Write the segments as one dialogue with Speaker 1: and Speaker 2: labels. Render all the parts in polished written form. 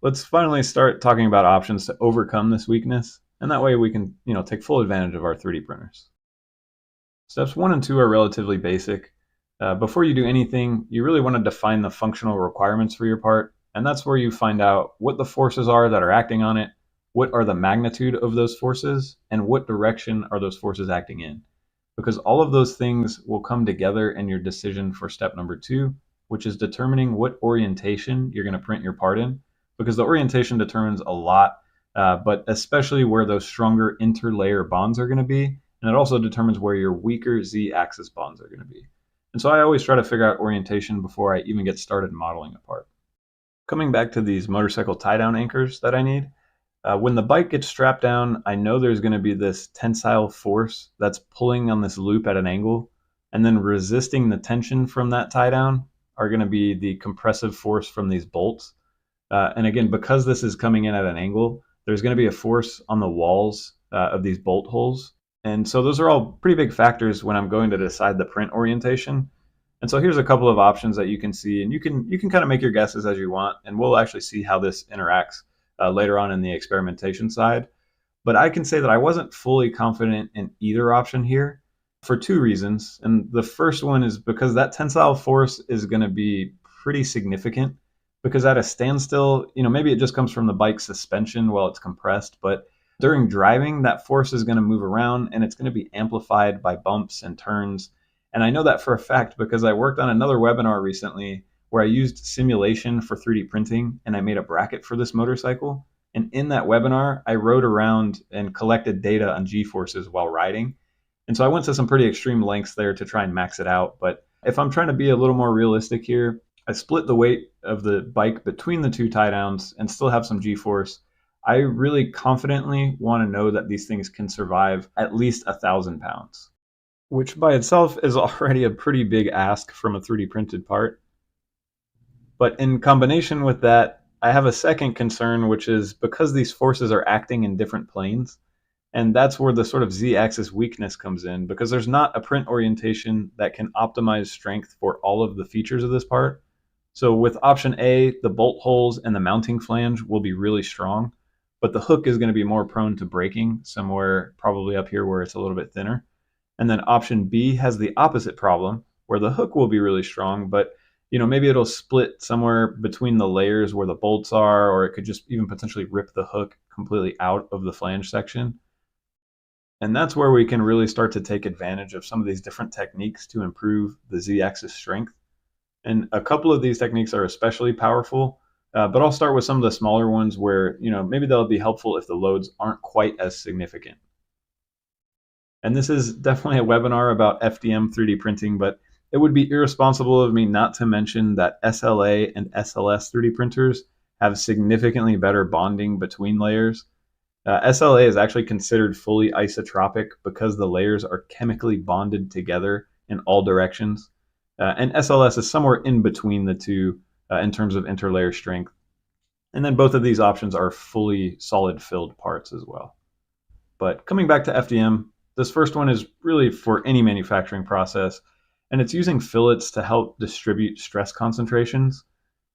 Speaker 1: Let's finally start talking about options to overcome this weakness, and that way we can, take full advantage of our 3D printers. Steps 1 and 2 are relatively basic. Before you do anything, you really want to define the functional requirements for your part, and that's where you find out what the forces are that are acting on it, what are the magnitude of those forces, and what direction are those forces acting in. Because all of those things will come together in your decision for step number 2, which is determining what orientation you're going to print your part in, because the orientation determines a lot, but especially where those stronger interlayer bonds are going to be, and it also determines where your weaker z-axis bonds are going to be. And so I always try to figure out orientation before I even get started modeling a part. Coming back to these motorcycle tie-down anchors that I need, when the bike gets strapped down, I know there's going to be this tensile force that's pulling on this loop at an angle, and then resisting the tension from that tie down are going to be the compressive force from these bolts. And again, because this is coming in at an angle, there's going to be a force on the walls of these bolt holes. And so those are all pretty big factors when I'm going to decide the print orientation. And so here's a couple of options that you can see, and you can kind of make your guesses as you want, and we'll actually see how this interacts later on in the experimentation side. But I can say that I wasn't fully confident in either option here for two reasons. And the first one is because that tensile force is going to be pretty significant, because at a standstill, maybe it just comes from the bike suspension while it's compressed, but during driving, that force is going to move around and it's going to be amplified by bumps and turns. And I know that for a fact because I worked on another webinar recently where I used simulation for 3D printing and I made a bracket for this motorcycle. And in that webinar, I rode around and collected data on G-forces while riding. And so I went to some pretty extreme lengths there to try and max it out. But if I'm trying to be a little more realistic here, I split the weight of the bike between the two tie downs and still have some G-force. I really confidently want to know that these things can survive at least 1,000 pounds, which by itself is already a pretty big ask from a 3D printed part. But in combination with that, I have a second concern, which is because these forces are acting in different planes, and that's where the sort of z-axis weakness comes in, because there's not a print orientation that can optimize strength for all of the features of this part. So with option A, the bolt holes and the mounting flange will be really strong, but the hook is going to be more prone to breaking somewhere probably up here where it's a little bit thinner. And then option B has the opposite problem, where the hook will be really strong, but maybe it'll split somewhere between the layers where the bolts are, or it could just even potentially rip the hook completely out of the flange section. And that's where we can really start to take advantage of some of these different techniques to improve the z-axis strength. And a couple of these techniques are especially powerful, but I'll start with some of the smaller ones where, maybe they'll be helpful if the loads aren't quite as significant. And this is definitely a webinar about FDM 3D printing, but it would be irresponsible of me not to mention that SLA and SLS 3D printers have significantly better bonding between layers. SLA is actually considered fully isotropic because the layers are chemically bonded together in all directions. And SLS is somewhere in between the two in terms of interlayer strength. And then both of these options are fully solid filled parts as well. But coming back to FDM, this first one is really for any manufacturing process, and it's using fillets to help distribute stress concentrations.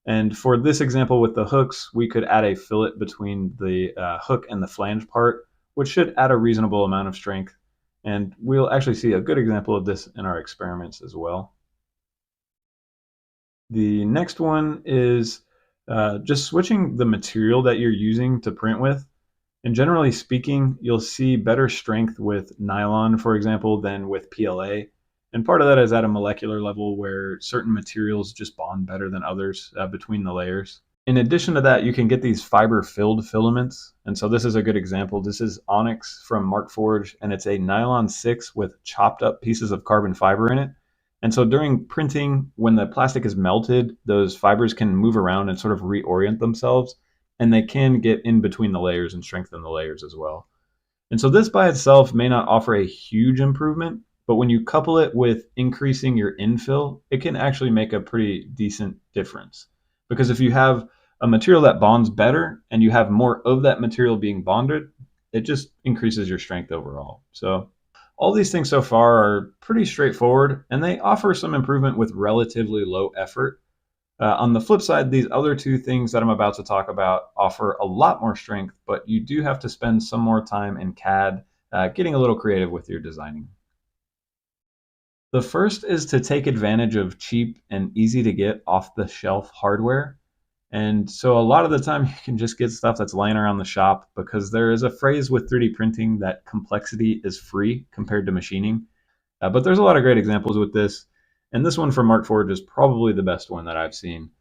Speaker 1: And for this example with the hooks, we could add a fillet between the hook and the flange part, which should add a reasonable amount of strength. And we'll actually see a good example of this in our experiments as well. The next one is just switching the material that you're using to print with. And generally speaking, you'll see better strength with nylon, for example, than with PLA. And part of that is at a molecular level where certain materials just bond better than others between the layers. In addition to that, you can get these fiber-filled filaments. And so this is a good example. This is Onyx from Markforged, and it's a nylon 6 with chopped up pieces of carbon fiber in it. And so during printing, when the plastic is melted, those fibers can move around and sort of reorient themselves, and they can get in between the layers and strengthen the layers as well. And so this by itself may not offer a huge improvement, but when you couple it with increasing your infill, it can actually make a pretty decent difference. Because if you have a material that bonds better and you have more of that material being bonded, it just increases your strength overall. So all these things so far are pretty straightforward, and they offer some improvement with relatively low effort. On the flip side, these other two things that I'm about to talk about offer a lot more strength, but you do have to spend some more time in CAD getting a little creative with your designing. The first is to take advantage of cheap and easy to get off the shelf hardware. And so a lot of the time you can just get stuff that's lying around the shop, because there is a phrase with 3D printing that complexity is free compared to machining. But there's a lot of great examples with this. And this one from Markforged is probably the best one that I've seen.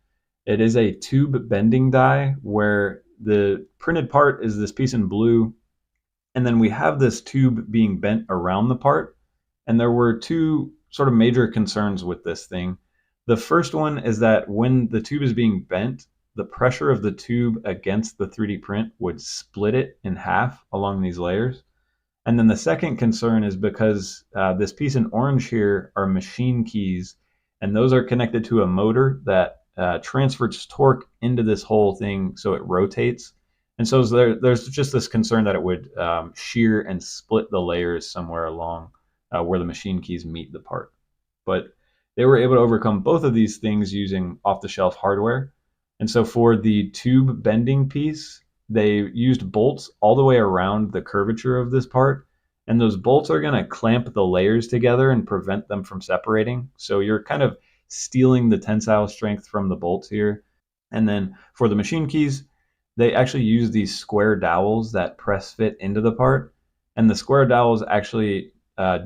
Speaker 1: It is a tube bending die where the printed part is this piece in blue, and then we have this tube being bent around the part. And there were two sort of major concerns with this thing. The first one is that when the tube is being bent, the pressure of the tube against the 3D print would split it in half along these layers. And then the second concern is because this piece in orange here are machine keys, and those are connected to a motor that transfers torque into this whole thing so it rotates. And so there's just this concern that it would shear and split the layers somewhere along where the machine keys meet the part. But they were able to overcome both of these things using off-the-shelf hardware. And so for the tube bending piece, they used bolts all the way around the curvature of this part. And those bolts are going to clamp the layers together and prevent them from separating. So you're kind of stealing the tensile strength from the bolts here. And then for the machine keys, they actually use these square dowels that press fit into the part. And the square dowels actually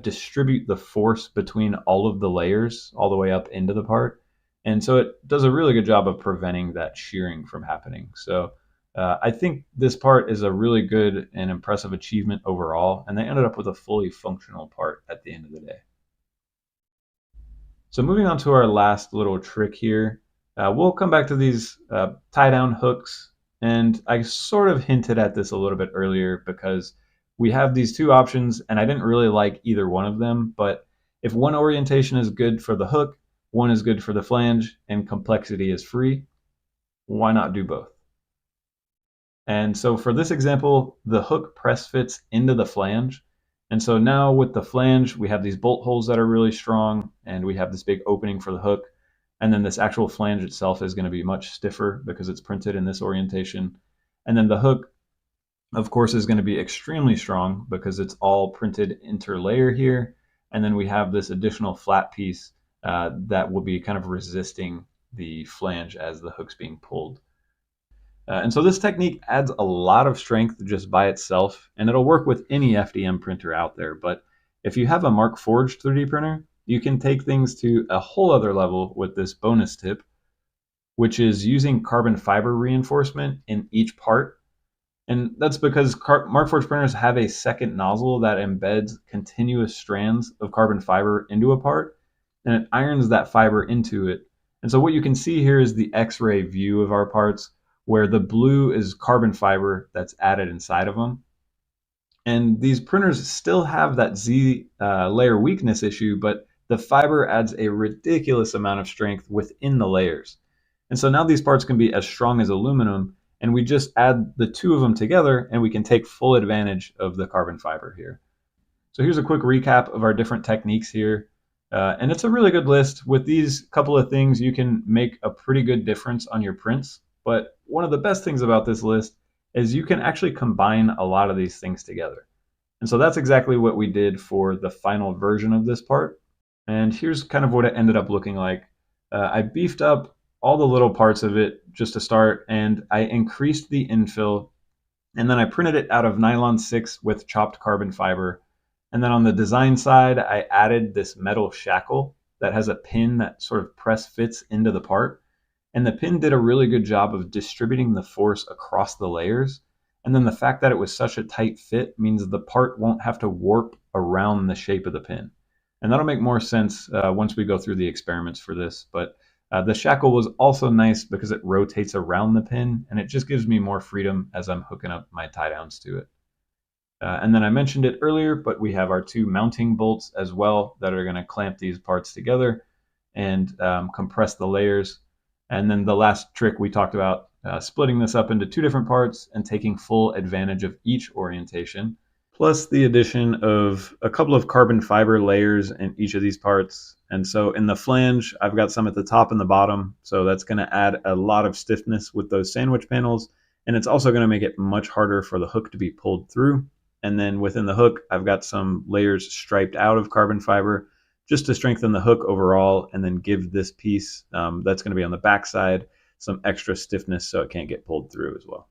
Speaker 1: distribute the force between all of the layers all the way up into the part. And so it does a really good job of preventing that shearing from happening. So I think this part is a really good and impressive achievement overall, and they ended up with a fully functional part at the end of the day. So moving on to our last little trick here, we'll come back to these tie-down hooks, and I sort of hinted at this a little bit earlier because we have these two options, and I didn't really like either one of them, but if one orientation is good for the hook, one is good for the flange, and complexity is free, why not do both? And so for this example, the hook press fits into the flange. And so now with the flange, we have these bolt holes that are really strong, and we have this big opening for the hook. And then this actual flange itself is going to be much stiffer because it's printed in this orientation. And then the hook, of course, is going to be extremely strong because it's all printed interlayer here. And then we have this additional flat piece that will be kind of resisting the flange as the hook's being pulled. And so this technique adds a lot of strength just by itself, and it'll work with any FDM printer out there. But if you have a Markforged 3D printer, you can take things to a whole other level with this bonus tip, which is using carbon fiber reinforcement in each part. And that's because Markforged printers have a second nozzle that embeds continuous strands of carbon fiber into a part, and it irons that fiber into it. And so what you can see here is the X-ray view of our parts, where the blue is carbon fiber that's added inside of them. And these printers still have that Z layer weakness issue, but the fiber adds a ridiculous amount of strength within the layers. And so now these parts can be as strong as aluminum, and we just add the two of them together and we can take full advantage of the carbon fiber here. So here's a quick recap of our different techniques here. And it's a really good list. With these couple of things, you can make a pretty good difference on your prints. But one of the best things about this list is you can actually combine a lot of these things together. And so that's exactly what we did for the final version of this part. And here's kind of what it ended up looking like. I beefed up all the little parts of it just to start, and I increased the infill, and then I printed it out of nylon 6 with chopped carbon fiber. And then on the design side, I added this metal shackle that has a pin that sort of press fits into the part. And the pin did a really good job of distributing the force across the layers. And then the fact that it was such a tight fit means the part won't have to warp around the shape of the pin. And that'll make more sense once we go through the experiments for this. But the shackle was also nice because it rotates around the pin, and it just gives me more freedom as I'm hooking up my tie downs to it. And then I mentioned it earlier, but we have our two mounting bolts as well that are going to clamp these parts together and compress the layers. And then the last trick we talked about, splitting this up into two different parts and taking full advantage of each orientation. plus the addition of a couple of carbon fiber layers in each of these parts. And so in the flange, I've got some at the top and the bottom, so that's going to add a lot of stiffness with those sandwich panels, and it's also going to make it much harder for the hook to be pulled through. And then within the hook, I've got some layers striped out of carbon fiber just to strengthen the hook overall, and then give this piece that's going to be on the back side some extra stiffness so it can't get pulled through as well.